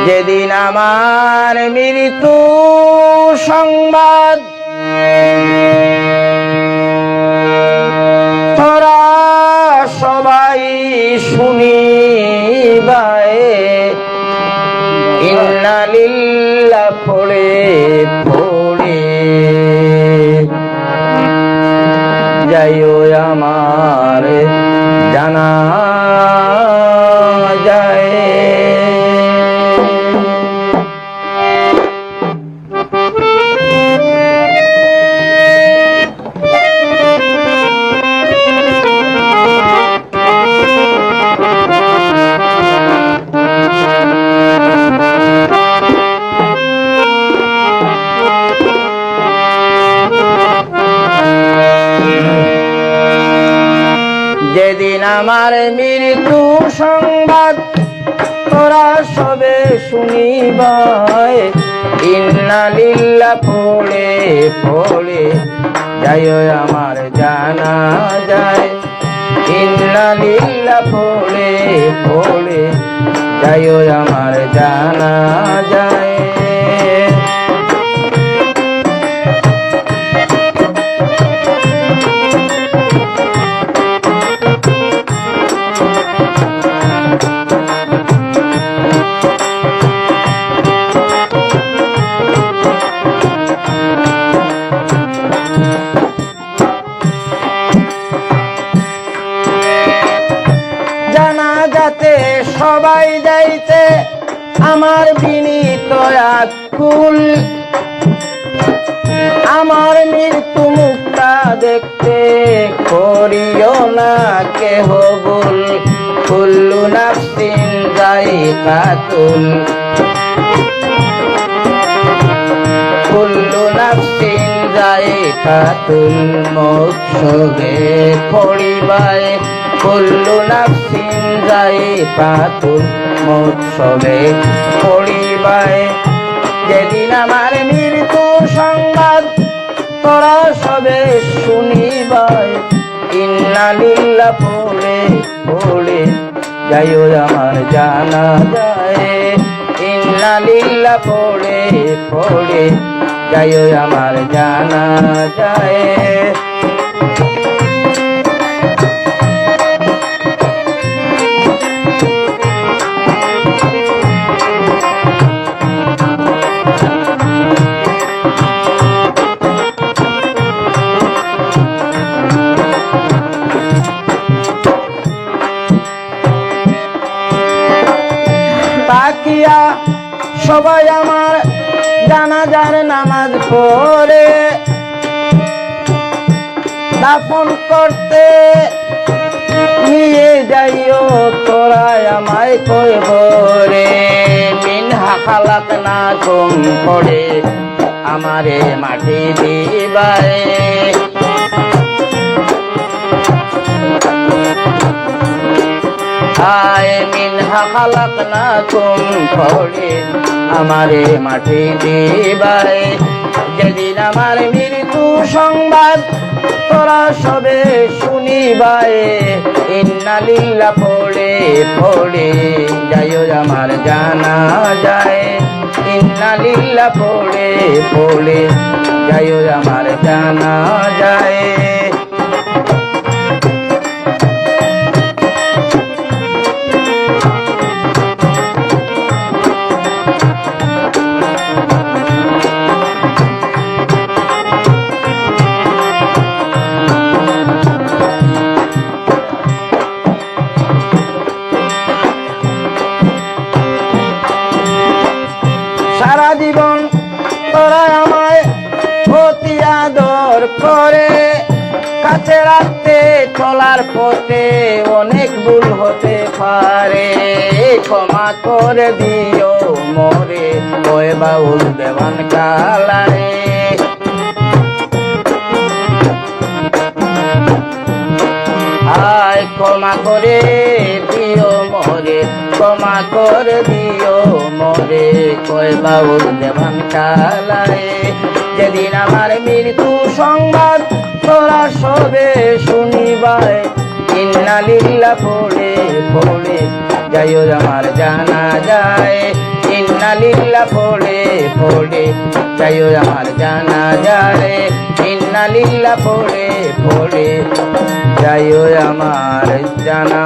যেদিন আমার মৃত্যু সংবাদ তোরা সবাই শুনিবাই, ইন্না লিল্লাহ পড়ে পড়ে যাইও আমার জানা যায়। যেদিন আমার মৃত্যু সংবাদ তোরা সবে শুনিবাই, ইন্না লিল্লাহ পড়ে পড়ে যাইও আমার জানা যায়। ইন্না লিল্লাহ পড়ে পড়ে যাইও আমার জানা যায়। জানাজাতে সবাই যাইতে আমার বিনীত আকুল, আমার মৃত্যু মুখটা দেখতে করিও না কেহ ভুল। কুল্লু নাফসিন যায়িকাতুল, কুল্লু নাফসিন যায়িকাতুল মউত সবে পড়িবাই, কুল্লু নাফসিন যায়িকাতুল মউত সবে পড়িবাই। যেদিন আমার মৃত্যু সংবাদ তোরা সবে শুনিবাই, ইন্না লিল্লাহ পড়ে পড়ে যাইও আমার জানা যায়। ইন্না লিল্লাহ পড়ে পড়ে যাইও আমার জানা যায়। তাকিয়া সবাই আমার জানাজার নামাজ পড়ে দাফন করতে নিয়ে যাইও তোরা আমায় কবরে। মিনহা খালাকনাকুম পড়ে আমারে মাটি দিবাই, আয় মিনহা খালাকনাকুম পড়ে আমারে মাটি দিবাই। যেদিন আমার মৃত্যু সংবাদ তোরা সবে শুনিবাই, ইন্না লিল্লাহ পড়ে পড়ে যাইও আমার জানা যায়। ইন্না লিল্লাহ পড়ে পড়ে যাইও আমার জানা যায়। সারা জীবন তোরা আমায় অতি আদর করে, কাছে রাখতে চলার পথে অনেক ভুল হতে পারে। ক্ষমা করে দিও মোরে ওই বাউল দেওয়ান কালারে। আয় ক্ষমা করে দিও মোরে, ক্ষমা করে দিও মোরে কই বাউল দেওয়ান কালারে। যেদিন আমার মৃত্যু সংবাদ তোরা সবে শুনিবাই, ইন্না লিল্লাহ পড়ে পড়ে যাইও আমার জানা যায়। ইন্নালিল্লাহ পড়ে পড়ে যাইও আমার জানা যারে ইন্নালিল্লাহ পড়ে পড়ে যাইও আমার জানা